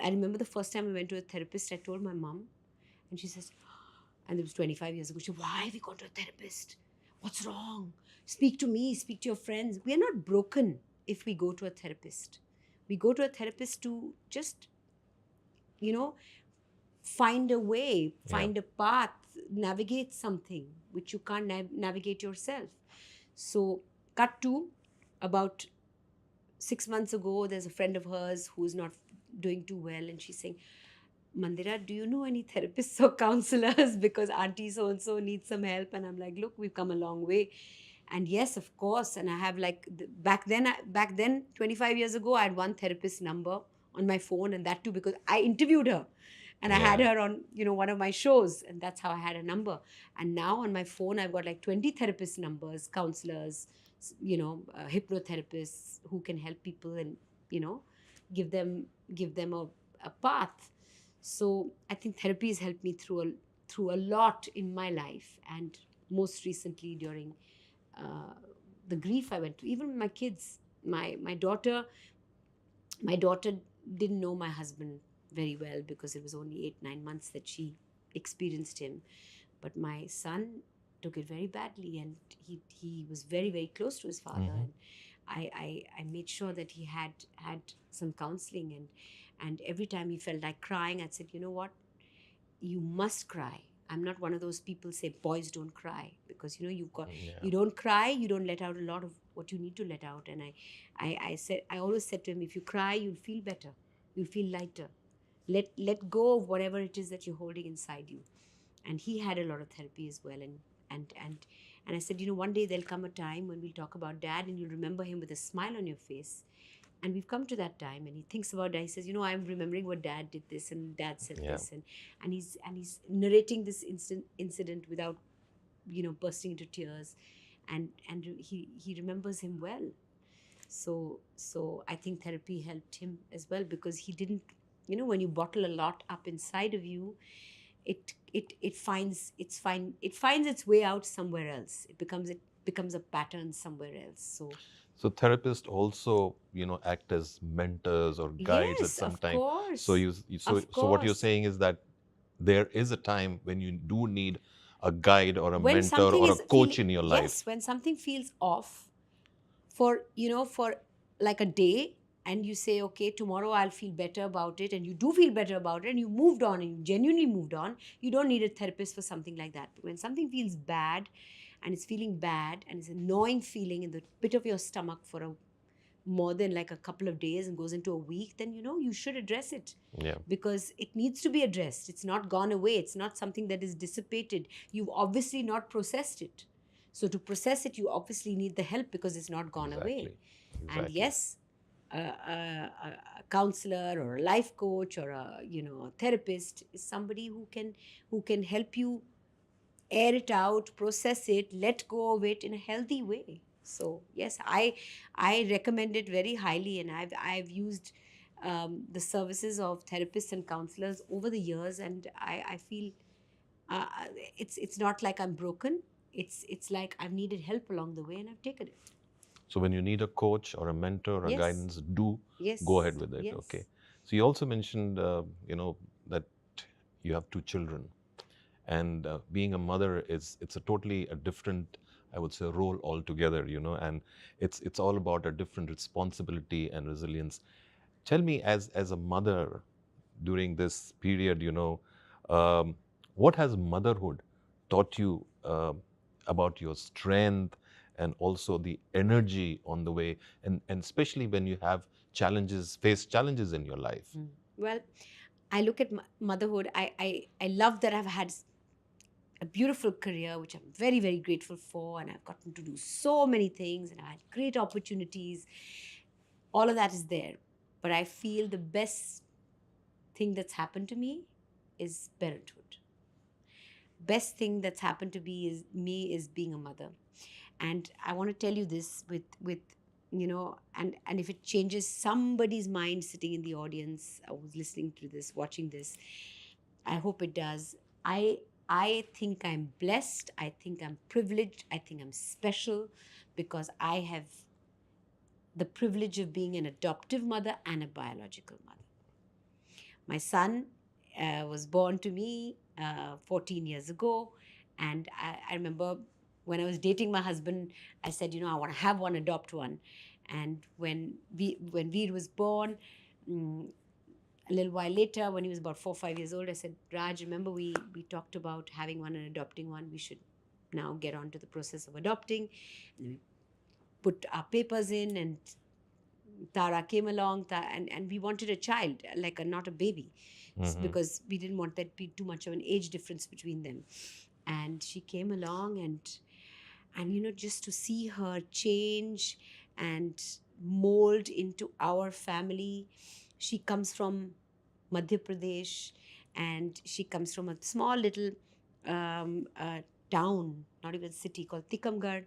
I remember the first time I went to a therapist, I told my mom, and she says, and it was 25 years ago, she said, why have you gone to a therapist? What's wrong? Speak to me, speak to your friends. We are not broken if we go to a therapist. We go to a therapist to just, you know, find a way, Yeah. find a path, navigate something which you can't navigate yourself. So, cut to about 6 months ago, there's a friend of hers who's not doing too well, and she's saying, Mandira, do you know any therapists or counselors? Because auntie so and so needs some help. And I'm like, look, we've come a long way. And yes, of course. And I have like back then, 25 years ago, I had one therapist number on my phone, and that too because I interviewed her, and I had Yeah. her on one of my shows, and that's how I had a number. And now on my phone, I've got like 20 therapist numbers, counselors, hypnotherapists who can help people and you know give them a path. So I think therapy has helped me through a lot in my life, and most recently during uh, the grief I went through. Even with my kids, my daughter didn't know my husband very well because it was only 8-9 months that she experienced him. But my son took it very badly, and he was very very close to his father. Mhm. And I made sure that he had some counseling, and every time he felt like crying, I'd said, you know what, you must cry. I'm not one of those people say boys don't cry, because Yeah. you don't cry, you don't let out a lot of what you need to let out. And I always said to him, if you cry, you'll feel better, you'll feel lighter. Let go of whatever it is that you're holding inside you. And he had a lot of therapy as well. And I said, one day there'll come a time when we'll talk about dad, and you'll remember him with a smile on your face. And we've come to that time, and he thinks about dad. He says, I'm remembering what dad did this, and dad said Yeah. this. And he's narrating this incident without bursting into tears. And he remembers him well. So I think therapy helped him as well, because he didn't, when you bottle a lot up inside of you, it finds its way out somewhere else. It becomes a pattern somewhere else. So So therapists also, act as mentors or guides at yes, some of time. So course. so what you're Of course. saying is that there is a time when you do need a guide or a When mentor something or a is coach feeling, in your yes, life. when something feels off for like a day, and you say, okay, tomorrow I'll feel better about it, and you do feel better about it, and you moved on, and you genuinely moved on, you don't need a therapist for something like that. But when something feels bad, and it's feeling bad, and it's an annoying feeling in the pit of your stomach for a more than like a couple of days and goes into a week, then you should address it, Yeah. because it needs to be addressed. It's not gone away. It's not something that is dissipated. You've obviously not processed it. So to process it, you obviously need the help, because it's not gone away. Exactly. And Exactly. yes, a counselor or a life coach or a therapist is somebody who can help you air it out, process it, let go of it in a healthy way. So yes, I recommend it very highly, and I've used the services of therapists and counselors over the years, and I feel uh, it's not like I'm broken. It's like I've needed help along the way, and I've taken it. So when you need a coach or a mentor or Yes, guidance, do go ahead yes, with it. Okay. yes. So you also mentioned, that you have two children, and being a mother it's a totally a different, I would say, role altogether. And it's all about a different responsibility and resilience. Tell me, as a mother during this period, what has motherhood taught you about your strength and also the energy on the way, and especially when you have face challenges in your life? Well, I look at motherhood. I love that I've had a beautiful career, which I'm very, very grateful for. And I've gotten to do so many things and I had great opportunities. All of that is there. But I feel the best thing that's happened to me is parenthood. Best thing that's happened to me is being a mother. And I want to tell you this with and if it changes somebody's mind sitting in the audience or who's listening to this, watching this, I hope it does. I think I'm blessed. I think I'm privileged. I think I'm special because I have the privilege of being an adoptive mother and a biological mother. My son was born to me 14 years ago. And I remember when I was dating my husband, I said, I want to have one, adopt one. And when Veer was born, mm, a little while later, when he was about 4 or 5 years old, I said, Raj, remember we talked about having one and adopting one. We should now get on to the process of adopting. And we put our papers in, and Tara came along, and we wanted a child, like not a baby, because we didn't want that be too much of an age difference between them. And she came along, and just to see her change and mold into our family. She comes from Madhya Pradesh, and she comes from a small little town, not even city, called Tikamgarh.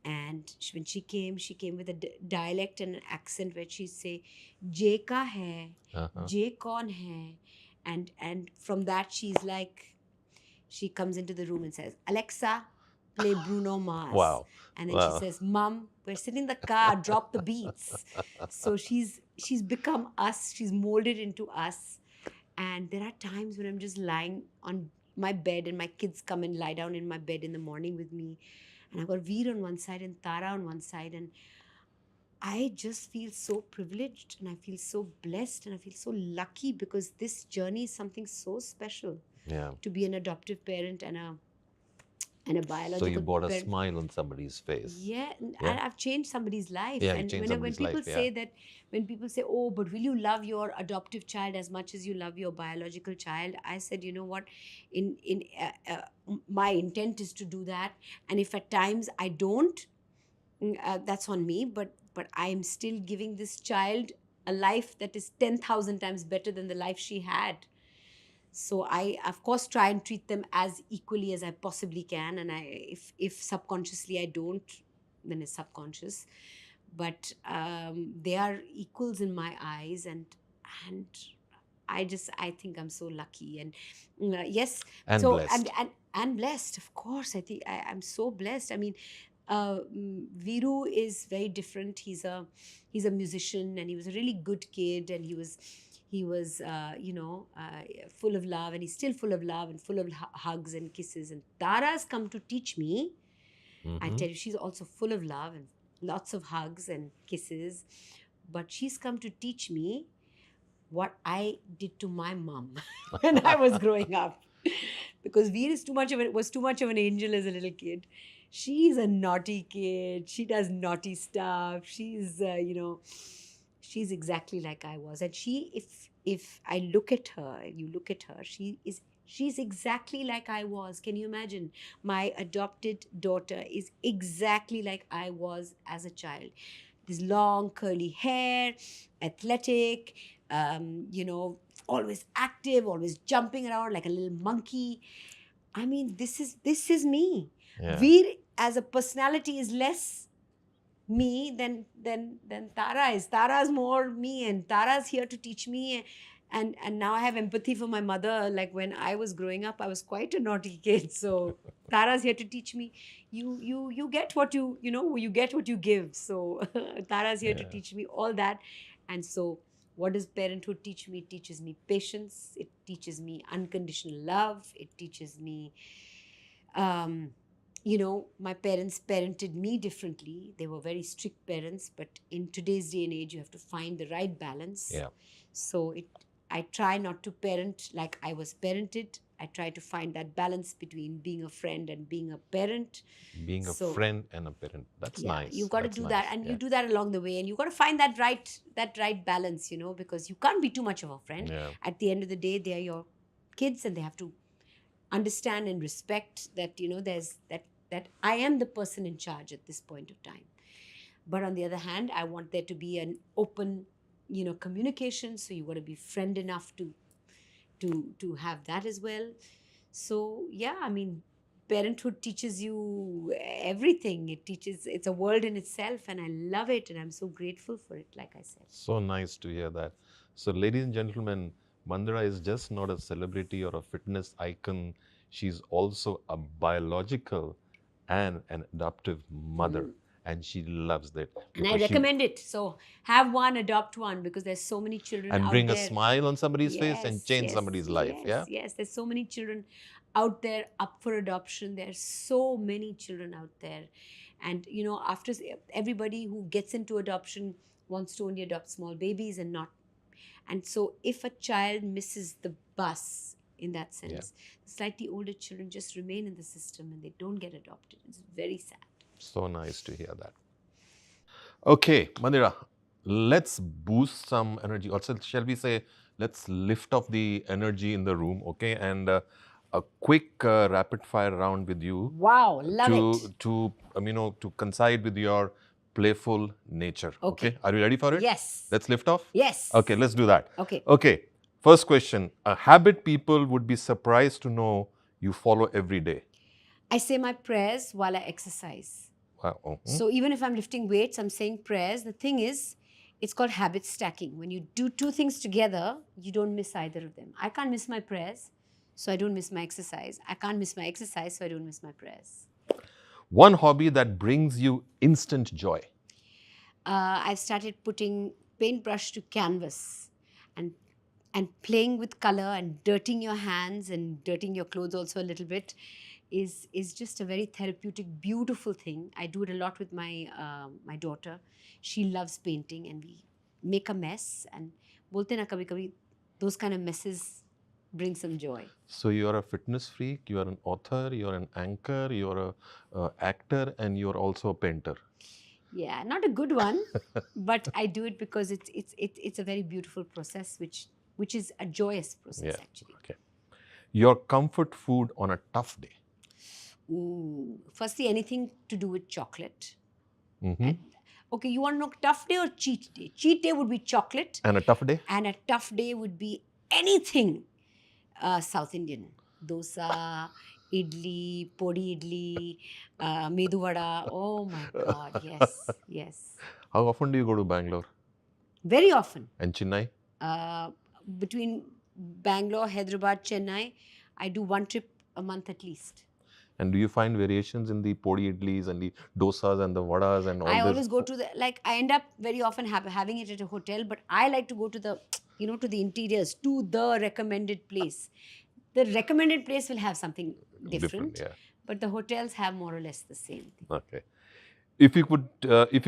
And when she came with a dialect and an accent where she'd say, "Je ka hai, Je kaun hai," and from that she comes into the room and says, "Alexa, play Bruno Mars." Wow. And then she says, "Mom, we're sitting in the car, drop the beats." So she's become us. She's molded into us. And there are times when I'm just lying on my bed and my kids come and lie down in my bed in the morning with me. And I've got Veer on one side and Tara on one side. And I just feel so privileged and I feel so blessed and I feel so lucky because this journey is something so special. Yeah. To be an adoptive parent and a biological So you brought a parent. smile on somebody's face. Yeah, Yeah. and I've changed somebody's life. Yeah, you And changed when somebody's people life, yeah. say that, when people say, "Oh, but will you love your adoptive child as much as you love your biological child?" I said, you know what, in my intent is to do that. And if at times I don't, that's on me. But I am still giving this child a life that is 10,000 times better than the life she had. So I, of course, try and treat them as equally as I possibly can. And if subconsciously I don't, then it's subconscious. But they are equals in my eyes, and I think I'm so lucky. And yes. And So blessed. and blessed, of course. I think I'm so blessed. I mean, Viru is very different. He's a musician, and he was a really good kid, and he was full of love, and he's still full of love and full of hugs and kisses. And Tara's come to teach me. I tell you, she's also full of love and lots of hugs and kisses. But she's come to teach me what I did to my mom when I was growing up. Because Veer was too much of an angel as a little kid. She's a naughty kid. She does naughty stuff. She's exactly like I was. And if I look at her, you look at her, she's exactly like I was. Can you imagine? My adopted daughter is exactly like I was as a child. This long curly hair, athletic, always active, always jumping around like a little monkey. I mean, this is me. Yeah. Veer as a personality is less me than Tara is. Tara's more me, and Tara's here to teach me. And now I have empathy for my mother. Like when I was growing up, I was quite a naughty kid. So Tara's here to teach me. You get what you get what you give. So Tara's here to Yeah. teach me all that. And so what does parenthood teach me? It teaches me patience. It teaches me unconditional love. It teaches me my parents parented me differently. They were very strict parents, but in today's day and age, you have to find the right balance. Yeah. So I try not to parent like I was parented. I try to find that balance between being a friend and being a parent. Being a So friend and a parent. That's yeah, nice. you've got to That's do nice. that, and Yeah. you do that along the way, and you've got to find that right balance, because you can't be too much of a friend. Yeah. At the end of the day, they are your kids, and they have to understand and respect that there's that I am the person in charge at this point of time. But on the other hand, I want there to be an open communication, so you got to be friend enough to have that as well. So yeah, I mean, parenthood teaches you everything. It's a world in itself, and I love it, and I'm so grateful for it, like I said. So nice to hear that. So, ladies and gentlemen, Mandira is just not a celebrity or a fitness icon. She's also a biological and an adoptive mother, and she loves that And I because she recommend it. So have one, adopt one, because there's so many children and out bring a there. smile on somebody's face and Yes, change yes, somebody's life. yes, Yeah. yes. There's so many children out there up for adoption. There's so many children out there. And, after everybody who gets into adoption wants to only adopt small babies and not. And so if a child misses the bus in that Yeah. sense, slightly older children just remain in the system and they don't get adopted. It's very sad. So nice to hear that. Okay, Mandira, let's boost some energy. Also, shall we say, let's lift off the energy in the room, okay? And a quick rapid fire round with you Wow, love it. to coincide with your playful nature. Okay. Are you ready for it? Yes. Let's lift off? Yes. Okay, let's do that. Okay. Okay, first question. A habit people would be surprised to know you follow every day. I say my prayers while I exercise. Wow. Mhm. So even if I'm lifting weights, I'm saying prayers. The thing is, it's called habit stacking. When you do two things together, you don't miss either of them. I can't miss my prayers, so I don't miss my exercise. I can't miss my exercise, so I don't miss my prayers. One hobby that brings you instant joy. I've started putting paintbrush to canvas and playing with color and dirtying your hands and dirtying your clothes also a little bit is just a very therapeutic, beautiful thing. I do it a lot with my daughter. She loves painting, and we make a mess. And bolte na kabhi kabhi, those kind of messes bring some joy. So you are a fitness freak, you are an author, you are an anchor, you are a actor, and you are also a painter. Yeah, not a good one, but I do it because it's a very beautiful process, which is a joyous process actually. Okay. Your comfort food on a tough day. Ooh, firstly, anything to do with chocolate. Mm-hmm. Okay, you want to know tough day or cheat day? Cheat day would be chocolate, And a tough day? and a tough day would be anything South Indian. Dosa, idli, podi idli, medu vada. Oh my God, yes, yes. How often do you go to Bangalore Very often. and Chennai? Between Bangalore, Hyderabad, Chennai, I do one trip a month at least. And do you find variations in the podi idlis and the dosas and the vadas and all I this? always go to I end up very often having it at a hotel, but I like to go to to the interiors, to the recommended place. The recommended place will have something different, yeah. but the hotels have more or less the same thing. Okay. If you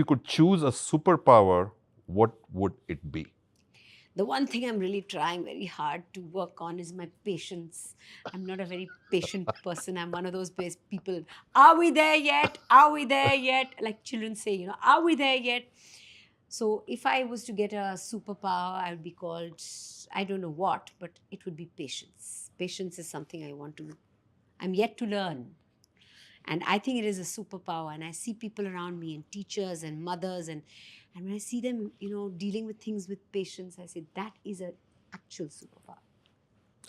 could choose a superpower, what would it be? The one thing I'm really trying very hard to work on is my patience. I'm not a very patient person. I'm one of those people. Are we there yet? Are we there yet? Like children say, are we there yet? So if I was to get a superpower, I would be called, I don't know what, but it would be patience. Patience is something I'm yet to learn. And I think it is a superpower. And I see people around me and teachers and mothers and when I see them, dealing with things with patience, I say that is an actual superpower.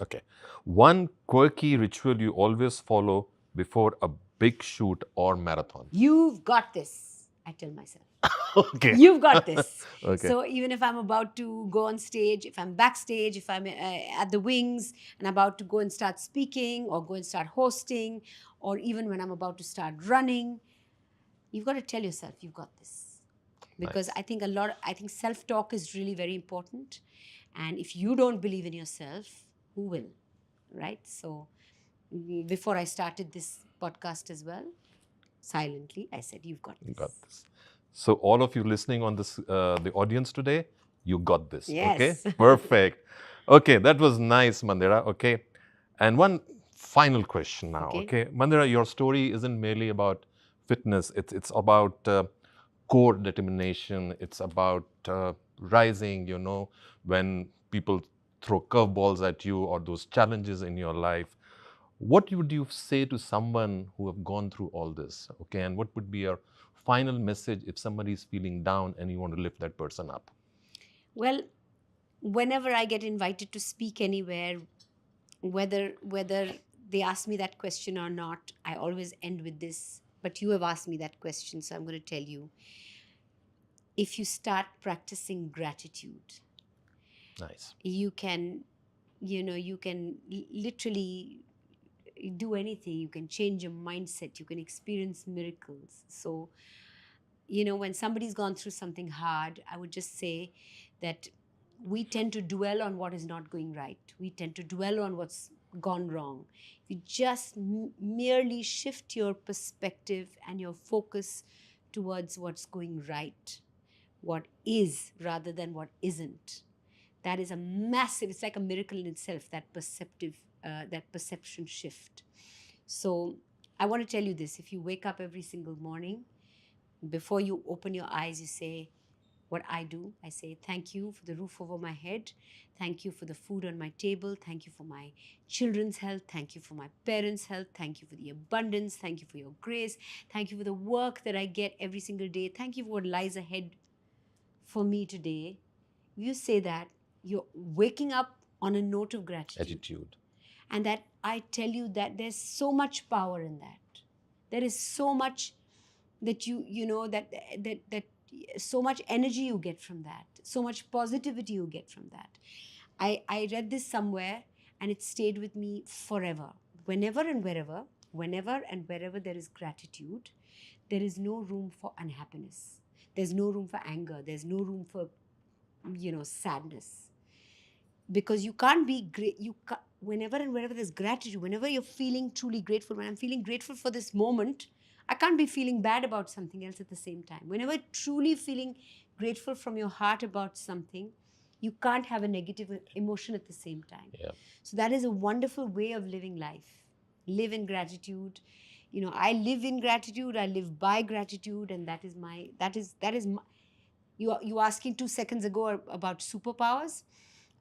Okay. One quirky ritual you always follow before a big shoot or marathon. You've got this, I tell myself. Okay. You've got this. Okay. So even if I'm about to go on stage, if I'm backstage, if I'm at the wings and about to go and start speaking or go and start hosting, or even when I'm about to start running, you've got to tell yourself you've got this. Because Nice. I think self-talk is really very important. And if you don't believe in yourself, who will? Right? So before I started this podcast as well, silently, I said, you've got this. You got this. So all of you listening on this, the audience today, you got this. Yes. Okay. Perfect. Okay, that was nice, Mandira. Okay. And one final question now, Okay. okay? Mandira, your story isn't merely about fitness, it's about core determination, it's about rising, when people throw curveballs at you or those challenges in your life. What would you say to someone who have gone through all this, okay? And what would be your final message if somebody is feeling down and you want to lift that person up? Well, whenever I get invited to speak anywhere, whether they ask me that question or not, I always end with this. But you have asked me that question, so I'm going to tell you. If you start practicing gratitude, Nice. you can, you can literally do anything. You can change your mindset. You can experience miracles. So, when somebody's gone through something hard, I would just say that we tend to dwell on what is not going right. We tend to dwell on what's gone wrong. You just merely shift your perspective and your focus towards what's going right, what is rather than what isn't. That is a massive, it's like a miracle in itself, that perception shift. So I want to tell you this: if you wake up every single morning, before you open your eyes, you say, what I do, I say, thank you for the roof over my head. Thank you for the food on my table. Thank you for my children's health. Thank you for my parents' health. Thank you for the abundance. Thank you for your grace. Thank you for the work that I get every single day. Thank you for what lies ahead for me today. You say that, you're waking up on a note of gratitude. Attitude. And that, I tell you, that there's so much power in that. There is so much that that so much energy you get from that, so much positivity you get from that. I read this somewhere, and it stayed with me forever. Whenever and wherever there is gratitude, there is no room for unhappiness. There's no room for anger. There's no room for sadness. Because you can't be great. Whenever and wherever there's gratitude, whenever you're feeling truly grateful, when I'm feeling grateful for this moment, I can't be feeling bad about something else at the same time. Whenever truly feeling grateful from your heart about something, you can't have a negative emotion at the same time. Yeah. So that is a wonderful way of living life. Live in gratitude. I live in gratitude. I live by gratitude, and that is my. You asking 2 seconds ago about superpowers.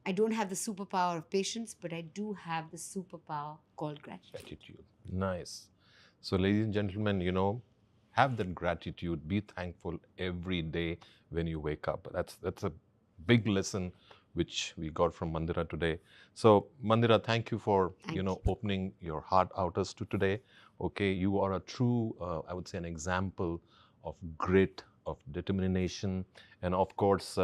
I don't have the superpower of patience, but I do have the superpower called gratitude. Gratitude. Nice. So, ladies and gentlemen, have that gratitude. Be thankful every day when you wake up. That's a big lesson which we got from Mandira today. So, Mandira, thank you for Thank you. opening your heart out us to today. Okay, you are a true, I would say, an example of grit, of determination, and of course,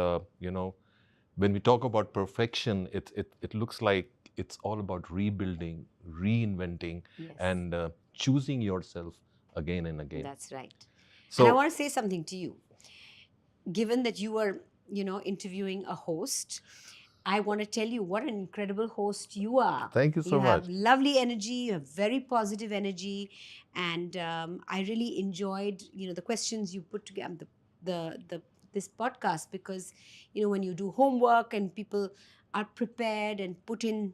when we talk about perfection, it looks like it's all about rebuilding, reinventing, Yes. and choosing yourself again and again. That's right. So, and I want to say something to you. Given that you were, interviewing a host, I want to tell you what an incredible host you are. Thank you so You have much. lovely energy, you have very positive energy, and I really enjoyed, the questions you put together, the this podcast, because when you do homework and people are prepared and put in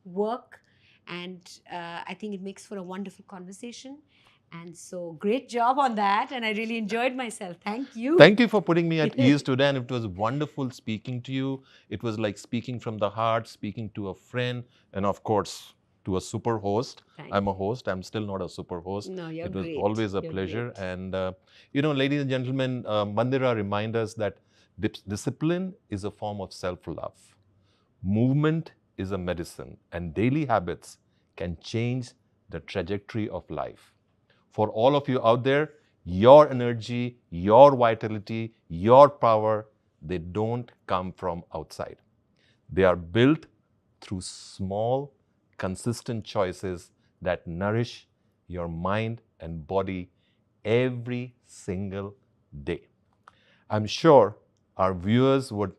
work, and I think it makes for a wonderful conversation. And so, great job on that, and I really enjoyed myself. Thank you. Thank you for putting me at ease today, and it was wonderful speaking to you. It was like speaking from the heart, speaking to a friend, and of course, to a super host. Thank I'm a host. I'm still not a super host. No, you're It was great. always a You're pleasure. great. And, ladies and gentlemen, Mandira reminds us that discipline is a form of self-love. Movement is a medicine, and daily habits can change the trajectory of life. For all of you out there, your energy, your vitality, your power, they don't come from outside. They are built through small, consistent choices that nourish your mind and body every single day. I'm sure our viewers would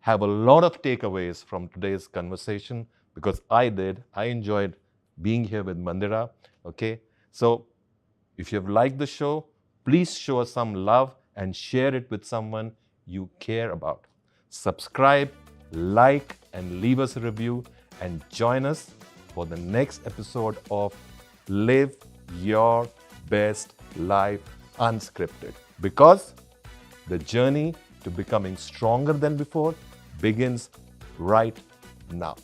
have a lot of takeaways from today's conversation, because I did. I enjoyed being here with Mandira. Okay, so if you've liked the show, please show us some love and share it with someone you care about. Subscribe, like, and leave us a review, and join us for the next episode of Live Your Best Life Unscripted. Because the journey to becoming stronger than before begins right now.